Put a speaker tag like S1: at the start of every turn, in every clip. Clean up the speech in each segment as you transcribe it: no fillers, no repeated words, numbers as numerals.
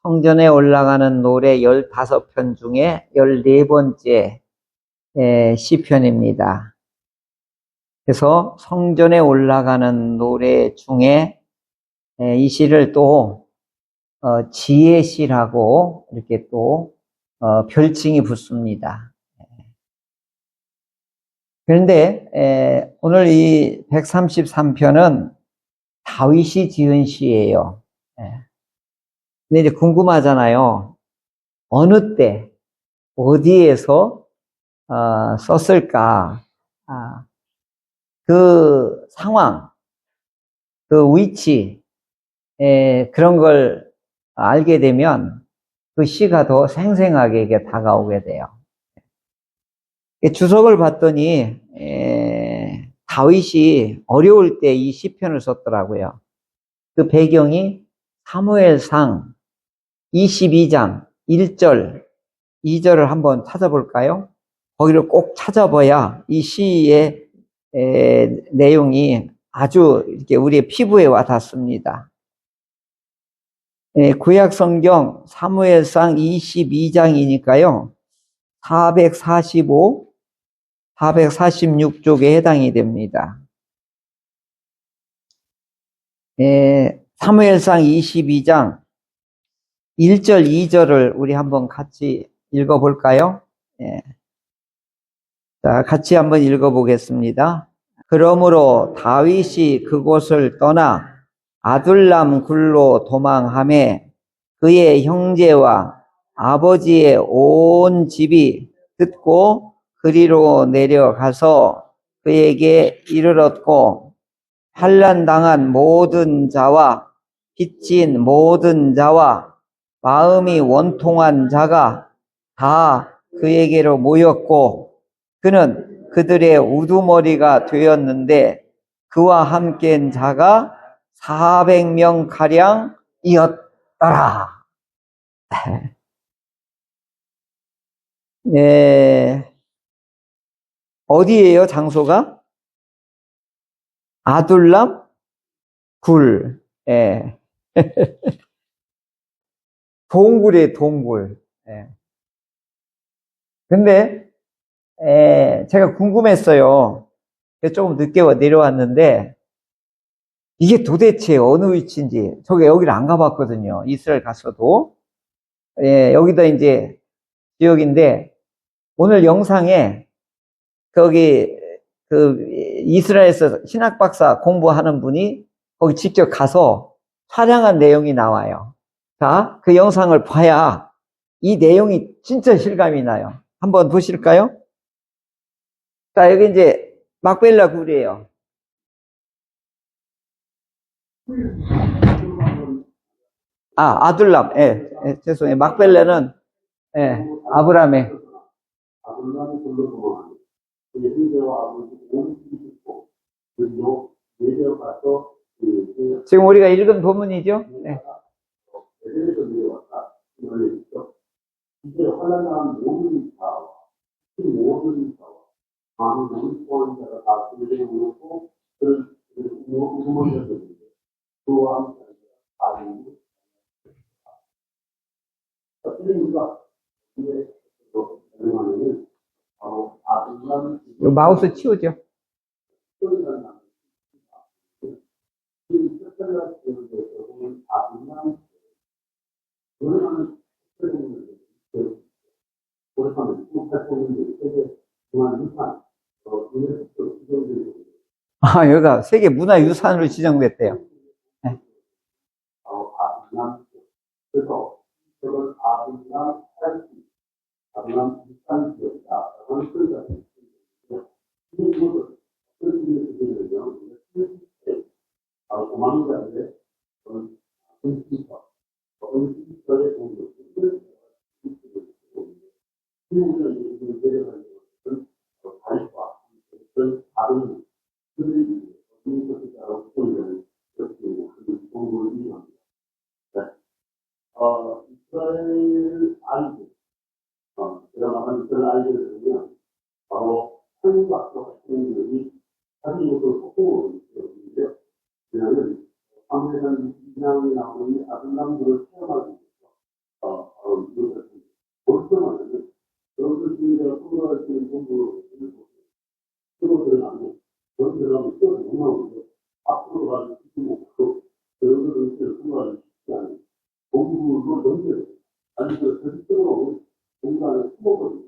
S1: 성전에 올라가는 노래 15편 중에 14번째 시편입니다. 그래서 성전에 올라가는 노래 중에 이 시를 또 지혜시라고 이렇게 또 별칭이 붙습니다. 그런데 오늘 이 133편은 다윗이 지은 시예요. 근데 이제 궁금하잖아요. 어느 때, 어디에서 썼을까? 그 상황, 그 위치, 그런 걸 알게 되면 그 시가 더 생생하게 이게 다가오게 돼요. 주석을 봤더니 다윗이 어려울 때 이 시편을 썼더라고요. 그 배경이 사무엘상 22장 1절, 2절을 한번 찾아볼까요? 거기를 꼭 찾아봐야 이 시의 내용이 아주 이렇게 우리의 피부에 와 닿습니다. 구약 성경 사무엘상 22장이니까요. 445, 446쪽에 해당이 됩니다. 사무엘상 22장 1절, 2절을 우리 한번 같이 읽어볼까요? 자, 같이 한번 읽어보겠습니다. 그러므로 다윗이 그곳을 떠나 아둘람 굴로 도망하매 그의 형제와 아버지의 온 집이 듣고 그리로 내려가서 그에게 이르렀고 환난당한 모든 자와 빚진 모든 자와 마음이 원통한 자가 다 그에게로 모였고 그는 그들의 우두머리가 되었는데 그와 함께한 자가 400명가량이었더라. 어디예요, 장소가? 아둘람 굴. 동굴이에요, 동굴. 근데 제가 궁금했어요. 조금 늦게 내려왔는데 이게 도대체 어느 위치인지. 저기 여기를 안 가봤거든요. 이스라엘 갔어도. 여기다 이제 지역인데 오늘 영상에 거기 그 이스라엘에서 신학 박사 공부하는 분이 거기 직접 가서 촬영한 내용이 나와요. 자, 그 영상을 봐야 이 내용이 진짜 실감이 나요. 한번 보실까요? 자, 여기 이제 막벨라 굴이에요. 아둘람. 죄송해요. 막벨라는 아브라함의 지금 우리가 읽은 본문이죠? 이제 환난당한 모든 자와 그 모든 자와 마음이 원통한 자가 다 그들에게 모였고 그를 우두머리였는데 그와 함께 아들이 우리가 이제 설명하면은 바로 아들만 마우스 치우죠. 여기가 세계 문화유산으로 지정됐대요. 그래서 저는 아들이나 살기, 아들이나 비슷한 지역이다. 라는 소리가 있습니다. 이것을 어떤 의미를 드리냐면, 도망자인데, 저는 은시서의 공격을 우리가 이제 내려가는 것은 다윗과 어떤 다른 그들이 이것을 따라 보이는 그렇게 공부를 이용합니다. 이스라엘 아이들, 드라마한 이스라엘 아이들을 보면 바로 한국학교 학생들이 사실 이것을 속공으로 있는데요. 왜냐하면 아무래도 이장이 나오는 아들남들을 체험하기 위해서 그걸 넘겨요. 아니, 대식적으로 공간에 숨어버리고,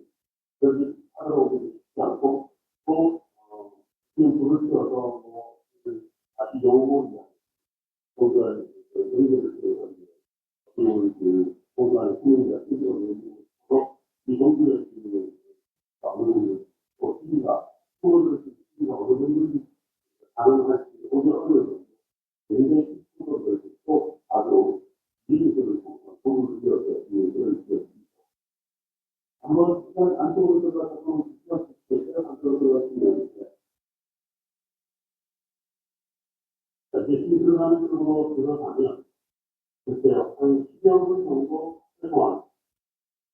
S1: 여기 살아오기 쉽지 않고, 또, 지금 불을 띄워서, 다시 영웅을 공간에 연결을 들어가는데, 그 공간에 숨는다, 힘들어서, 이 정도의 지금, 어느, 또, 시기가, 숨어들 시기가 어느 정도 가능할지, 오히려 어려워요. 굉장히 힘들어서, 또, 아주, 미리들을 공부를 이어서, 이해를 한번 시간 안쪽으로 들어가서 시간 안쪽으로 들어가시면 이제 신중한 쪽으로 들어가면 그때 한 10년 정도 최소한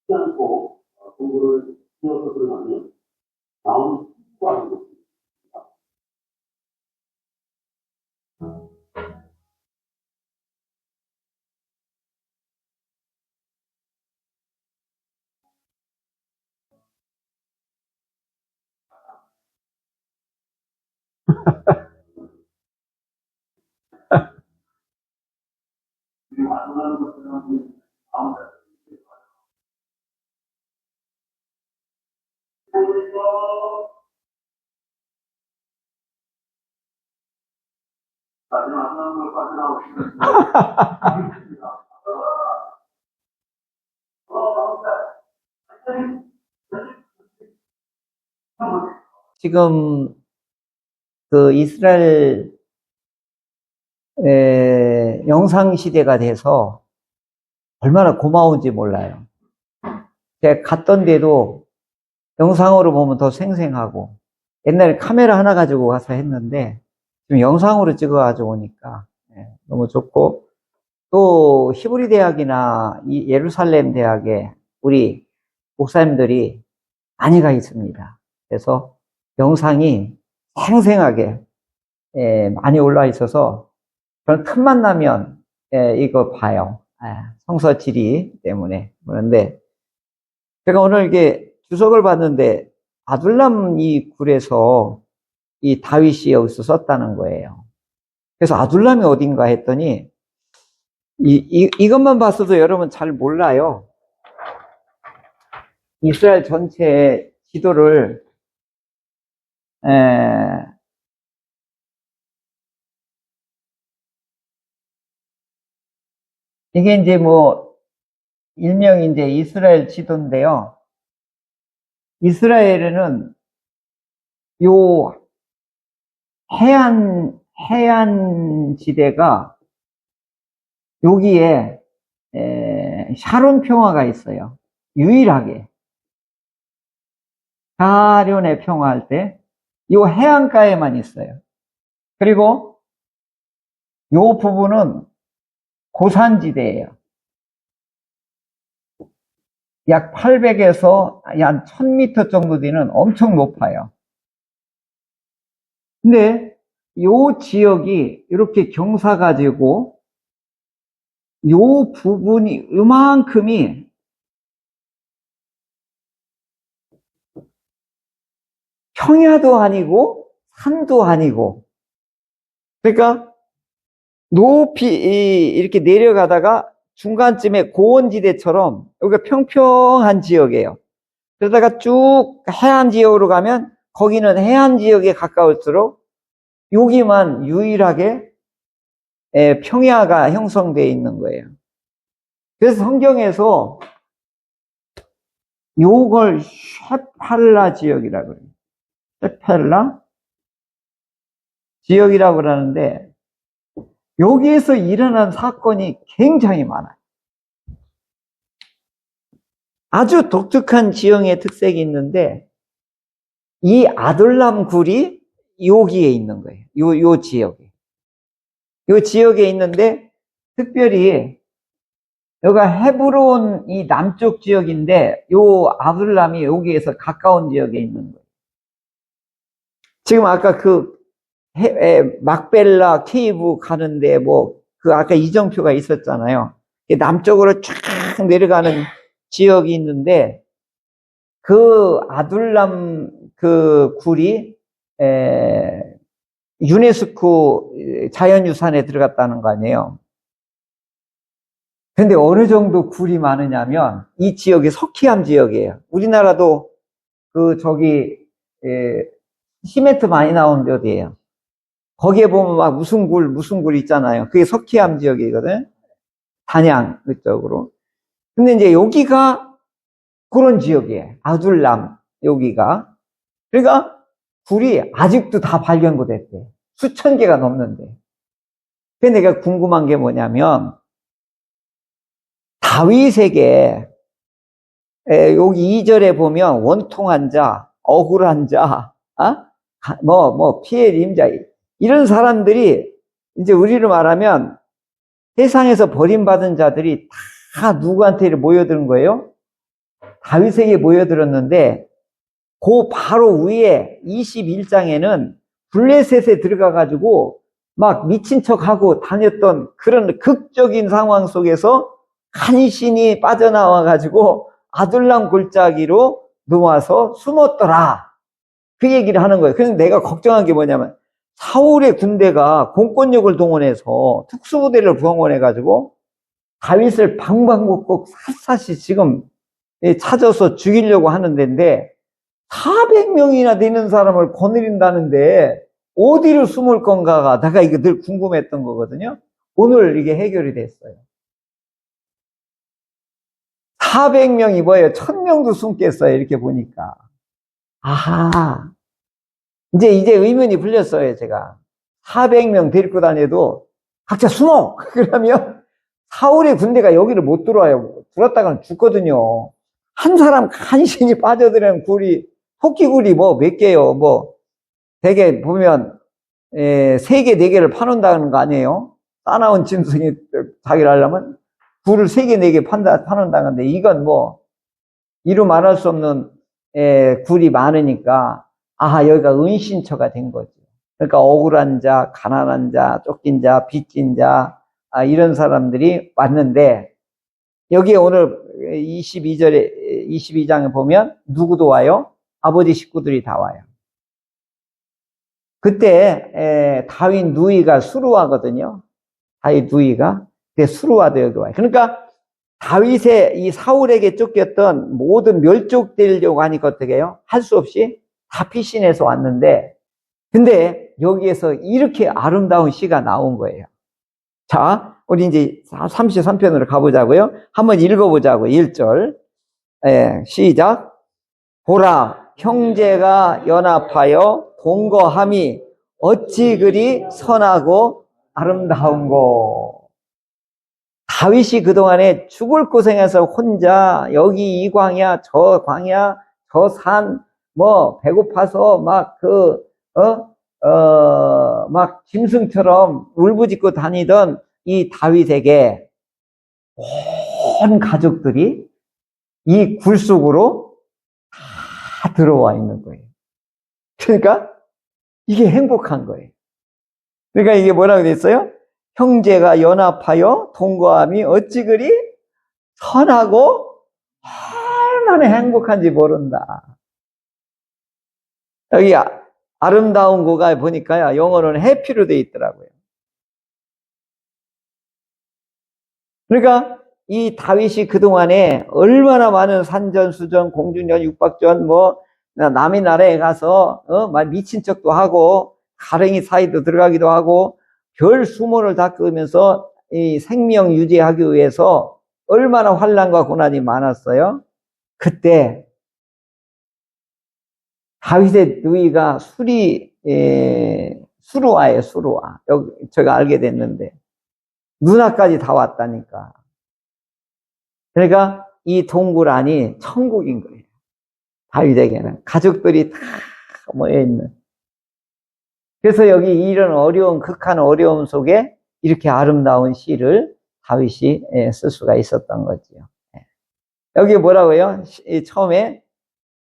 S1: 하지 않고 공부를 이어서 들어가면 나오는 수고하는 것입니다. 이 완전한 것들은 아무데 마지막 하나를 빠져나오시면
S2: 지금 그 이스라엘 영상 시대가 돼서 얼마나 고마운지 몰라요. 제가 갔던 데도 영상으로 보면 더 생생하고, 옛날에 카메라 하나 가지고 가서 했는데 지금 영상으로 찍어가지고 오니까 너무 좋고, 또 히브리 대학이나 이 예루살렘 대학에 우리 목사님들이 많이 가 있습니다. 그래서 영상이 생생하게 많이 올라와 있어서 저는 틈만 나면 이거 봐요. 성서 지리 때문에. 그런데 제가 오늘 이게 주석을 봤는데 아둘람 이 굴에서 이 다윗이 여기서 썼다는 거예요. 그래서 아둘람이 어딘가 했더니 이것만 봤어도 여러분 잘 몰라요. 이스라엘 전체 지도를 이게 이제 뭐 일명 이제 이스라엘 지도인데요. 이스라엘에는 요 해안 지대가 여기에 샤론 평화가 있어요. 유일하게 사련의 평화할 때 요 해안가에만 있어요. 그리고 요 부분은 고산지대예요. 약 800에서 한 1000m 정도 되는 엄청 높아요. 근데 요 지역이 이렇게 경사 가지고 요 부분이 요만큼이 평야도 아니고 산도 아니고, 그러니까 높이 이렇게 내려가다가 중간쯤에 고원지대처럼 여기가 평평한 지역이에요. 그러다가 쭉 해안 지역으로 가면 거기는 해안 지역에 가까울수록 여기만 유일하게 평야가 형성되어 있는 거예요. 그래서 성경에서 요걸 쉐팔라 지역이라고 그래요. 쉐팔라 지역이라고 그러는데 여기에서 일어난 사건이 굉장히 많아요. 아주 독특한 지형의 특색이 있는데 이 아둘람 굴이 여기에 있는 거예요. 요 지역에. 요 지역에 있는데 특별히 여기가 헤브론 이 남쪽 지역인데 요 아둘람이 여기에서 가까운 지역에 있는 거예요. 지금 아까 그 막벨라 케이브 가는데 그 아까 이정표가 있었잖아요. 남쪽으로 쫙 내려가는 지역이 있는데 그 아둘람 그 굴이 유네스코 자연유산에 들어갔다는 거 아니에요. 근데 어느 정도 굴이 많으냐면 이 지역이 석회암 지역이에요. 우리나라도 시멘트 많이 나오는 데 어디예요? 거기에 보면 막 무슨 굴 있잖아요. 그게 석회암 지역이거든. 단양 그쪽으로. 근데 이제 여기가 그런 지역이에요. 아둘람 여기가. 그러니까 굴이 아직도 다 발견 못했대. 수천 개가 넘는데. 근데 내가 궁금한 게 뭐냐면 다윗에게 여기 2절에 보면 원통한 자, 억울한 자, 피해 임자 이런 사람들이 이제 우리로 말하면 세상에서 버림받은 자들이 다 누구한테 모여드는 거예요? 다윗에게 모여들었는데 그 바로 위에 21장에는 블레셋에 들어가가지고 막 미친 척하고 다녔던 그런 극적인 상황 속에서 간신히 빠져나와가지고 아둘람 골짜기로 넘어와서 숨었더라. 그 얘기를 하는 거예요. 그래서 내가 걱정한 게 뭐냐면 사울의 군대가 공권력을 동원해서 특수부대를 동원해가지고 다윗을 방방곡곡 샅샅이 지금 찾아서 죽이려고 하는 데인데 400명이나 되는 사람을 거느린다는데 어디를 숨을 건가가 내가 이거 늘 궁금했던 거거든요. 오늘 이게 해결이 됐어요. 400명이 뭐예요? 1000명도 숨겠어요. 이렇게 보니까. 아하. 이제 의문이 풀렸어요, 제가. 400명 데리고 다녀도 각자 숨어! 그러면 사울의 군대가 여기를 못 들어와요. 들었다가는 죽거든요. 한 사람 간신히 빠져들은 굴이, 토끼굴이 몇 개요. 되게 보면, 3개, 4개를 파놓는다는 거 아니에요? 싸나운 짐승이 자기를 하려면 굴을 3개, 4개 파놓는다는데 이건 이루 말할 수 없는 굴이 많으니까 여기가 은신처가 된 거죠. 그러니까 억울한 자, 가난한 자, 쫓긴 자, 빚진 자 이런 사람들이 왔는데 여기에 오늘 22장에 보면 누구도 와요? 아버지 식구들이 다 와요. 그때 다윗 누이가 수루하거든요. 다윗 누이가. 근데 수루와도 여기 와요. 그러니까 다윗의 이 사울에게 쫓겼던 모든 멸족되려고 하니까 어떻게 해요? 할 수 없이 다 피신해서 왔는데 근데 여기에서 이렇게 아름다운 시가 나온 거예요. 자, 우리 이제 33편으로 가보자고요. 한번 읽어보자고요. 1절. 시작. 보라, 형제가 연합하여 동거함이 어찌 그리 선하고 아름다운고. 다윗이 그동안에 죽을 고생해서 혼자 여기 이 광야, 저 광야, 저 산, 배고파서 막 짐승처럼 울부짖고 다니던 이 다윗에게 온 가족들이 이 굴 속으로 다 들어와 있는 거예요. 그러니까 이게 행복한 거예요. 그러니까 이게 뭐라고 됐어요? 형제가 연합하여 동거함이 어찌 그리 선하고 얼마나 행복한지 모른다. 여기 아름다운 거가 보니까요, 영어로는 해피로 돼 있더라고요. 그러니까 이 다윗이 그동안에 얼마나 많은 산전수전, 공중전, 육박전, 남의 나라에 가서 막 미친 척도 하고 가랭이 사이도 들어가기도 하고 별 수모를 닦으면서 이 생명 유지하기 위해서 얼마나 환난과 고난이 많았어요. 그때 다윗의 누이가 수루아예요. 수루아. 여기 제가 알게 됐는데 누나까지 다 왔다니까. 그러니까 이 동굴 안이 천국인 거예요. 다윗에게는 가족들이 다 모여있는. 그래서 여기 이런 극한 어려움 속에 이렇게 아름다운 시를 다윗이 쓸 수가 있었던 거지요. 여기 뭐라고요? 처음에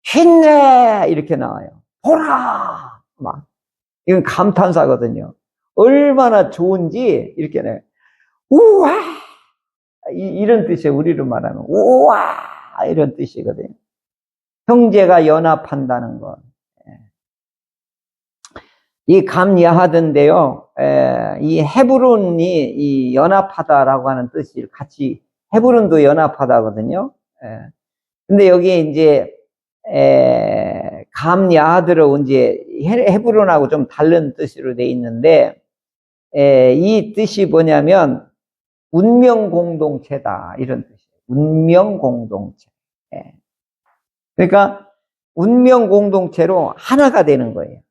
S2: 힘내 이렇게 나와요. 보라 막 이건 감탄사거든요. 얼마나 좋은지 이렇게 나와요. 우와 이런 뜻이에요. 우리로 말하면 우와 이런 뜻이거든요. 형제가 연합한다는 것. 이 감야하던데요. 이 헤브론이 이 연합하다라고 하는 뜻이 같이 헤브론도 연합하다거든요. 예. 근데 여기 이제 감 야하드로 이제 헤브론하고 좀 다른 뜻으로 돼 있는데 이 뜻이 뭐냐면 운명 공동체다 이런 뜻이에요. 운명 공동체. 예. 그러니까 운명 공동체로 하나가 되는 거예요.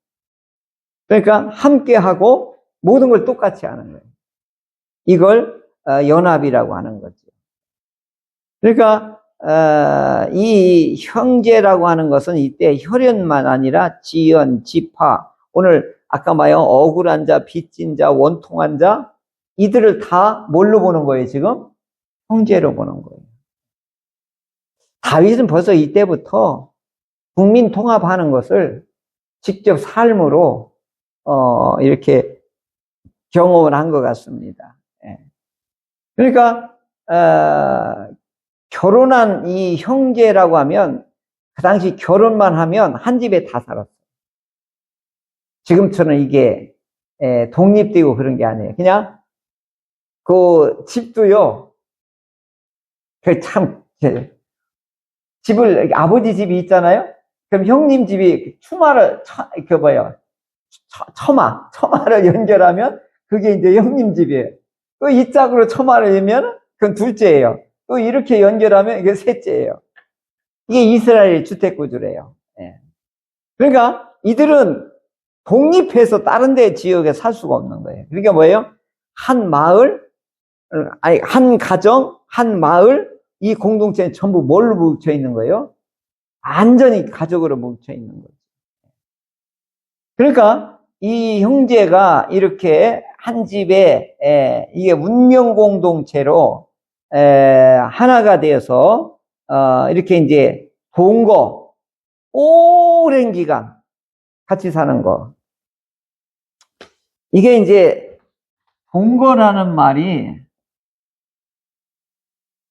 S2: 그러니까 함께하고 모든 걸 똑같이 하는 거예요. 이걸 연합이라고 하는 거죠. 그러니까 이 형제라고 하는 것은 이때 혈연만 아니라 지연, 지파, 오늘 아까 봐요. 억울한 자, 빚진 자, 원통한 자, 이들을 다 뭘로 보는 거예요, 지금? 형제로 보는 거예요. 다윗은 벌써 이때부터 국민 통합하는 것을 직접 삶으로 이렇게 경험을 한 것 같습니다. 예. 그러니까 결혼한 이 형제라고 하면 그 당시 결혼만 하면 한 집에 다 살았어요. 지금처럼 이게 독립되고 그런 게 아니에요. 그냥 그 집도요. 그 참 집을 아버지 집이 있잖아요. 그럼 형님 집이 처마를 연결하면 그게 이제 형님 집이에요. 또 이 짝으로 처마를 열면 그건 둘째예요. 또 이렇게 연결하면 이게 셋째예요. 이게 이스라엘 주택구조래요. 예. 그러니까 이들은 독립해서 다른 데 지역에 살 수가 없는 거예요. 그러니까 뭐예요? 한 마을, 아니 한 가정, 한 마을, 이 공동체는 전부 뭘로 뭉쳐 있는 거예요? 완전히 가족으로 뭉쳐 있는 거죠. 그러니까 이 형제가 이렇게 한 집에 이게 운명 공동체로 하나가 되어서 이렇게 이제 동거 오랜 기간 같이 사는 거. 이게 이제 동거라는 말이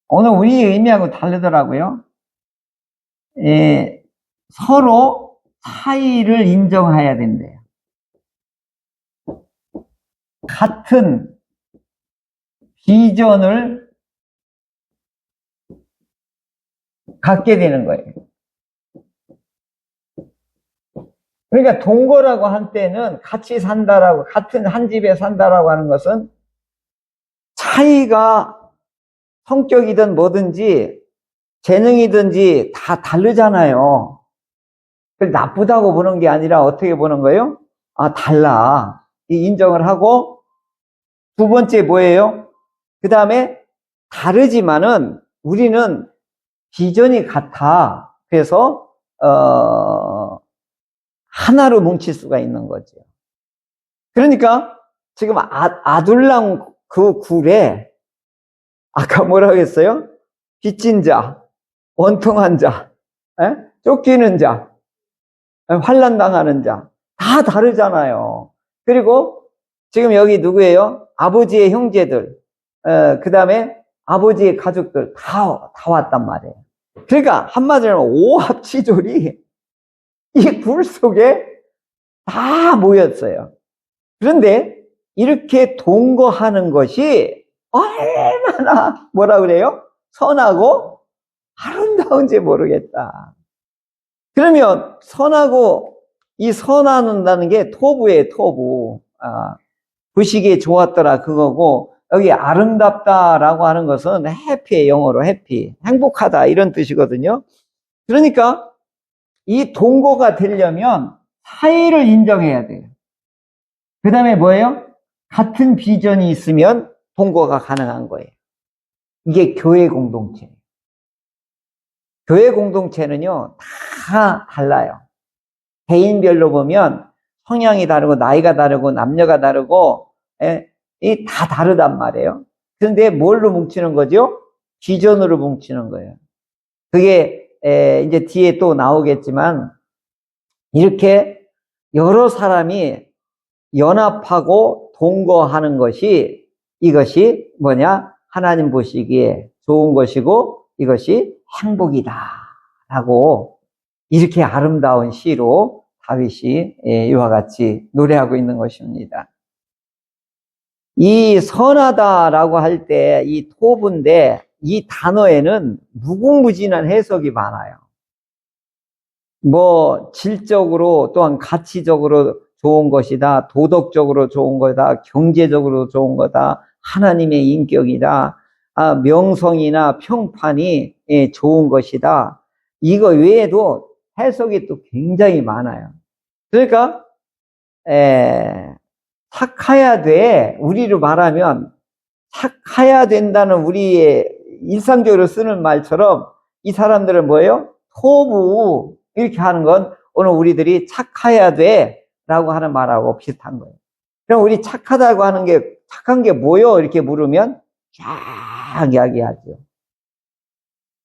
S2: 오늘 우리 의미하고 다르더라고요. 서로 차이를 인정해야 된대요. 같은 비전을 갖게 되는 거예요. 그러니까 동거라고 할 때는 같이 산다라고, 같은 한 집에 산다라고 하는 것은 차이가 성격이든 뭐든지 재능이든지 다 다르잖아요. 그걸 나쁘다고 보는 게 아니라 어떻게 보는 거예요? 아, 달라. 이 인정을 하고, 두 번째 뭐예요? 그 다음에 다르지만은 우리는 비전이 같아. 그래서 하나로 뭉칠 수가 있는 거죠. 그러니까 지금 아둘람 그 굴에 아까 뭐라고 했어요? 빚진 자, 원통한 자, 쫓기는 자, 환난 당하는 자, 다 다르잖아요. 그리고 지금 여기 누구예요? 아버지의 형제들, 그 다음에 아버지의 가족들 다 왔단 말이에요. 그러니까 한마디로 하면 오합지졸이 이 굴 속에 다 모였어요. 그런데 이렇게 동거하는 것이 얼마나 뭐라 그래요? 선하고 아름다운지 모르겠다. 그러면 선하고 이 선하다는 게 토부예요, 토부. 부식이 좋았더라 그거고, 여기 아름답다라고 하는 것은 해피의 영어로 해피, 행복하다 이런 뜻이거든요. 그러니까 이 동거가 되려면 사이를 인정해야 돼요. 그 다음에 뭐예요? 같은 비전이 있으면 동거가 가능한 거예요. 이게 교회 공동체. 교회 공동체는요, 다 달라요. 개인별로 보면 성향이 다르고, 나이가 다르고, 남녀가 다르고, 이 다 다르단 말이에요. 그런데 뭘로 뭉치는 거죠? 비전으로 뭉치는 거예요. 그게, 이제 뒤에 또 나오겠지만, 이렇게 여러 사람이 연합하고 동거하는 것이, 이것이 뭐냐? 하나님 보시기에 좋은 것이고, 이것이 행복이다. 라고, 이렇게 아름다운 시로 다윗이 이와 같이 노래하고 있는 것입니다. 이 선하다라고 할 때 이 토부인데, 이 단어에는 무궁무진한 해석이 많아요. 뭐 질적으로 또한 가치적으로 좋은 것이다, 도덕적으로 좋은 거다, 경제적으로 좋은 거다, 하나님의 인격이다, 명성이나 평판이 좋은 것이다. 이거 외에도 해석이 또 굉장히 많아요. 그러니까 착해야 돼. 우리로 말하면 착해야 된다는 우리의 일상적으로 쓰는 말처럼 이 사람들은 뭐예요? 토부 이렇게 하는 건 오늘 우리들이 착해야 돼 라고 하는 말하고 비슷한 거예요. 그럼 우리 착하다고 하는 게 착한 게 뭐요? 이렇게 물으면 쫙 이야기하죠.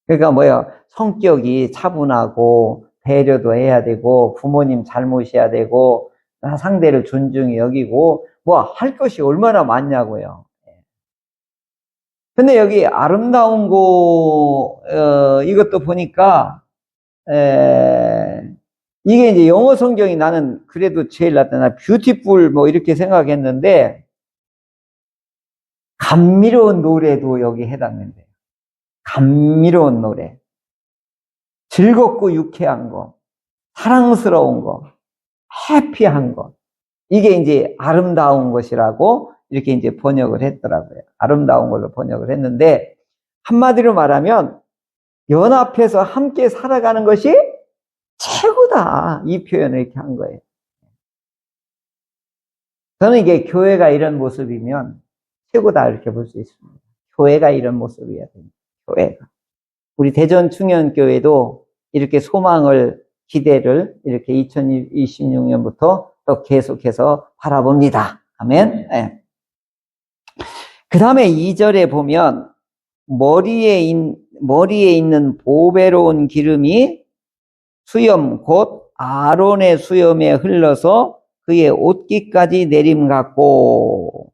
S2: 그러니까 뭐예요? 성격이 차분하고 배려도 해야 되고 부모님 잘 모셔야 되고 상대를 존중히 여기고 뭐 할 것이 얼마나 많냐고요. 근데 여기 아름다운 거 이것도 보니까 이게 이제 영어 성경이 나는 그래도 제일 낫다. 나 뷰티풀 뭐 이렇게 생각했는데 감미로운 노래도 여기 해당된대요. 감미로운 노래. 즐겁고 유쾌한 거, 사랑스러운 거, 해피한 것. 이게 이제 아름다운 것이라고 이렇게 이제 번역을 했더라고요. 아름다운 걸로 번역을 했는데, 한마디로 말하면, 연합해서 함께 살아가는 것이 최고다. 이 표현을 이렇게 한 거예요. 저는 이게 교회가 이런 모습이면 최고다. 이렇게 볼 수 있습니다. 교회가 이런 모습이어야 됩니다. 교회가. 우리 대전 충현교회도 이렇게 소망을, 기대를 이렇게 2026년부터 또 계속해서 바라봅니다. 아멘. 네. 그 다음에 2절에 보면 머리에 있는 보배로운 기름이 수염 곧 아론의 수염에 흘러서 그의 옷깃까지 내림 같고,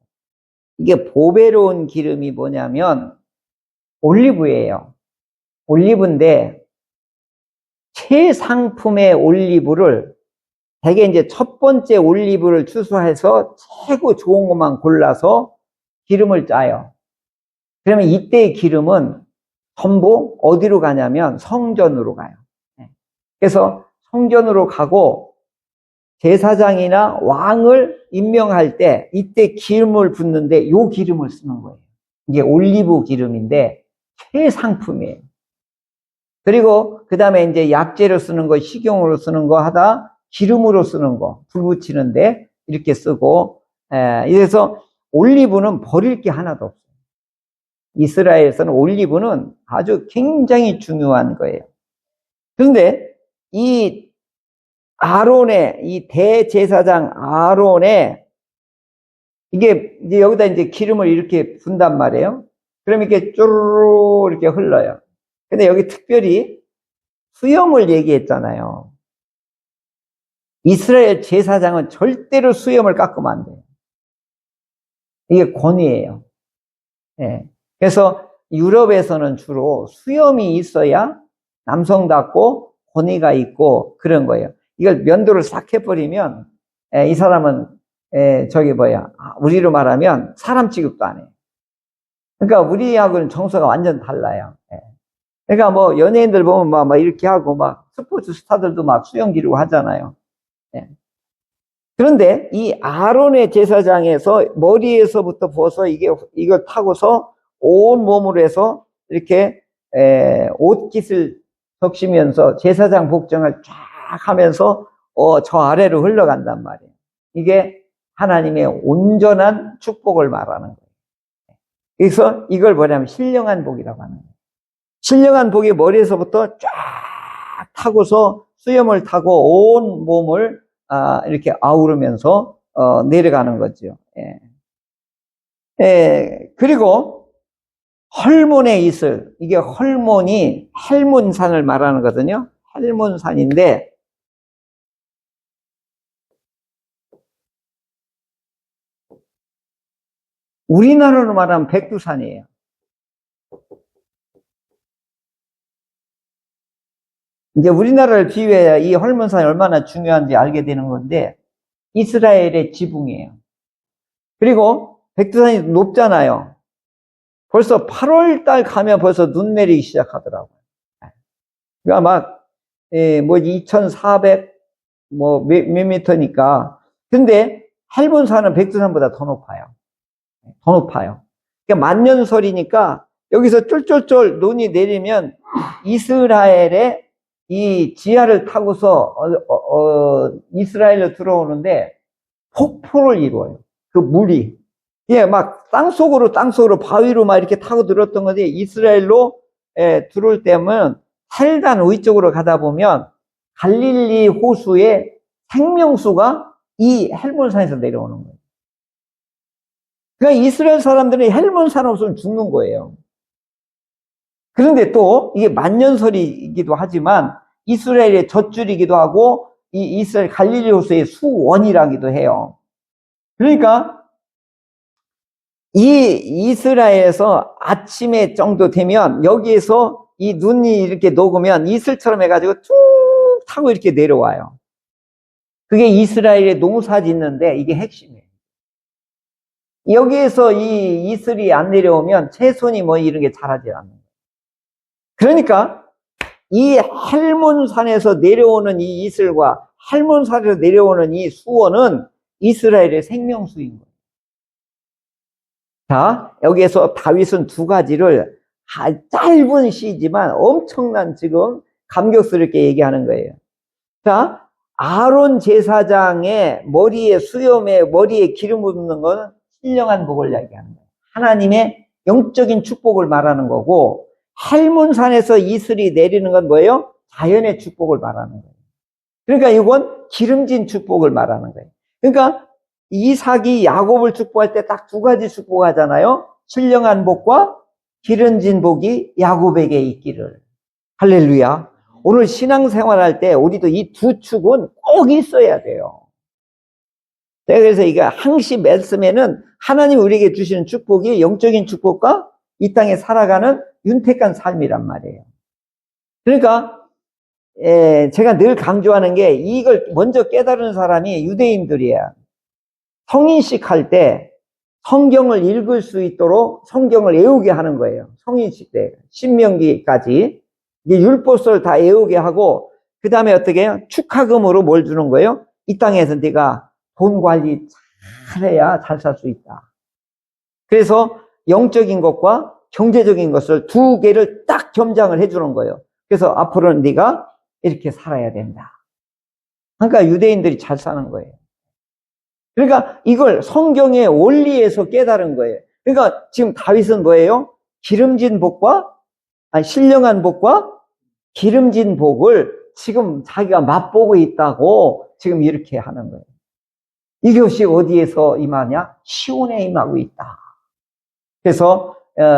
S2: 이게 보배로운 기름이 뭐냐면 올리브예요. 올리브인데 최상품의 올리브를 대개 이제 첫 번째 올리브를 추수해서 최고 좋은 것만 골라서 기름을 짜요. 그러면 이때의 기름은 전부 어디로 가냐면 성전으로 가요. 그래서 성전으로 가고 제사장이나 왕을 임명할 때 이때 기름을 붓는데 요 기름을 쓰는 거예요. 이게 올리브 기름인데 최상품이에요. 그리고 그 다음에 이제 약재로 쓰는 거, 식용으로 쓰는 거 하다 기름으로 쓰는 거, 불 붙이는데 이렇게 쓰고, 이래서 올리브는 버릴 게 하나도 없어요. 이스라엘에서는 올리브는 아주 굉장히 중요한 거예요. 그런데 이 아론의, 이 대제사장 아론의, 이게 이제 여기다 이제 기름을 이렇게 분단 말이에요. 그럼 이렇게 쭈르르 이렇게 흘러요. 근데 여기 특별히 수염을 얘기했잖아요. 이스라엘 제사장은 절대로 수염을 깎으면 안 돼요. 이게 권위예요. 예. 그래서 유럽에서는 주로 수염이 있어야 남성답고 권위가 있고 그런 거예요. 이걸 면도를 싹 해버리면 이 사람은 우리로 말하면 사람 취급도 안 해요. 그러니까 우리하고는 정서가 완전 달라요. 예. 그러니까 뭐 연예인들 보면 막 이렇게 하고 막 스포츠 스타들도 막 수염 기르고 하잖아요. 예. 그런데 이 아론의 제사장에서 머리에서부터 벗어 이걸 타고서 온 몸으로 해서 이렇게 옷깃을 적시면서 제사장 복장을 쫙 하면서 저 아래로 흘러간단 말이에요. 이게 하나님의 온전한 축복을 말하는 거예요. 그래서 이걸 뭐냐면 신령한 복이라고 하는 거예요. 신령한 복이 머리에서부터 쫙 타고서 수염을 타고 온 몸을 이렇게 아우르면서 내려가는 거죠. 그리고 헐몬의 이슬, 이게 헐몬이 헬몬산을 말하는 거거든요. 헬몬산인데 우리나라로 말하면 백두산이에요. 이제 우리나라를 비유해야 이 헐몬산이 얼마나 중요한지 알게 되는 건데, 이스라엘의 지붕이에요. 그리고 백두산이 높잖아요. 벌써 8월 달 가면 벌써 눈 내리기 시작하더라고요. 그러니까 막, 2400, 몇 미터니까. 근데 헬본산은 백두산보다 더 높아요. 더 높아요. 그러니까 만년설이니까 여기서 쫄쫄쫄 눈이 내리면 이스라엘의 이 지하를 타고서 이스라엘로 들어오는데 폭포를 이루어요. 그 물이. 예, 막 땅속으로 바위로 막 이렇게 타고 들었던 건데 이스라엘로 들어올 때면 살단 위쪽으로 가다 보면 갈릴리 호수의 생명수가 이 헬몬산에서 내려오는 거예요. 그러니까 이스라엘 사람들은 헬몬산 없으면 죽는 거예요. 그런데 또 이게 만년설이기도 하지만 이스라엘의 젖줄이기도 하고 이 이스라엘 갈릴리 호수의 수원이라기도 해요. 그러니까 이 이스라엘에서 아침에 정도 되면 여기에서 이 눈이 이렇게 녹으면 이슬처럼 해가지고 쭉 타고 이렇게 내려와요. 그게 이스라엘의 농사 짓는데 이게 핵심이에요. 여기에서 이 이슬이 안 내려오면 채소니 뭐 이런 게 자라지 않는 거예요. 그러니까 이 헬몬산에서 내려오는 이 이슬과 헬몬산에서 내려오는 이 수원은 이스라엘의 생명수인 거예요. 자, 여기에서 다윗은 두 가지를 짧은 시지만 엄청난 지금 감격스럽게 얘기하는 거예요. 자, 아론 제사장의 머리에 수염에 머리에 기름 붓는 건 신령한 복을 이야기하는 거예요. 하나님의 영적인 축복을 말하는 거고 헬몬산에서 이슬이 내리는 건 뭐예요? 자연의 축복을 말하는 거예요. 그러니까 이건 기름진 축복을 말하는 거예요. 그러니까 이삭이 야곱을 축복할 때 딱 두 가지 축복하잖아요. 신령한 복과 기름진 복이 야곱에게 있기를. 할렐루야. 오늘 신앙생활할 때 우리도 이 두 축은 꼭 있어야 돼요. 그래서 이거 항시 말씀에는 하나님 우리에게 주시는 축복이 영적인 축복과 이 땅에 살아가는 윤택한 삶이란 말이에요. 그러니까 제가 늘 강조하는 게 이걸 먼저 깨달은 사람이 유대인들이에요. 성인식 할 때 성경을 읽을 수 있도록 성경을 외우게 하는 거예요. 성인식 때 신명기까지 이게 율법서를 다 외우게 하고 그 다음에 어떻게 해요? 축하금으로 뭘 주는 거예요? 이 땅에서 네가 돈 관리 잘해야 잘 살 수 있다. 그래서 영적인 것과 경제적인 것을 두 개를 딱 겸장을 해주는 거예요. 그래서 앞으로는 네가 이렇게 살아야 된다. 그러니까 유대인들이 잘 사는 거예요. 그러니까 이걸 성경의 원리에서 깨달은 거예요. 그러니까 지금 다윗은 뭐예요? 기름진 복과 신령한 복과 기름진 복을 지금 자기가 맛보고 있다고 지금 이렇게 하는 거예요. 이것이 어디에서 임하냐? 시온에 임하고 있다. 그래서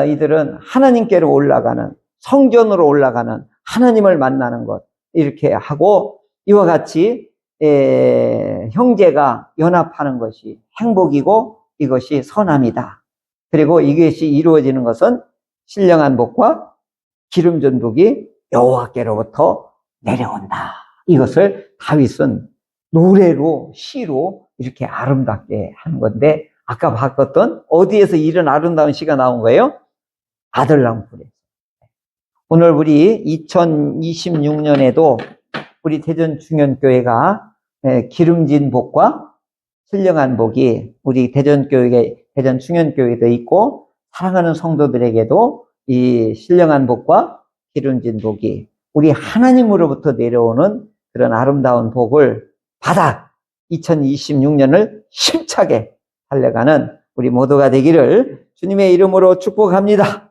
S2: 이들은 하나님께로 올라가는, 성전으로 올라가는, 하나님을 만나는 것 이렇게 하고 이와 같이 형제가 연합하는 것이 행복이고 이것이 선함이다. 그리고 이것이 이루어지는 것은 신령한 복과 기름진 복이 여호와께로부터 내려온다. 이것을 다윗은 노래로 시로 이렇게 아름답게 하는 건데 아까 봤던 어디에서 이런 아름다운 시가 나온 거예요? 아들랑굴에서. 오늘 우리 2026년에도 우리 대전중현교회가 기름진 복과 신령한 복이 우리 대전교회, 대전중현교회도 있고 사랑하는 성도들에게도 이 신령한 복과 기름진 복이 우리 하나님으로부터 내려오는 그런 아름다운 복을 받아 2026년을 힘차게 달려가는 우리 모두가 되기를 주님의 이름으로 축복합니다.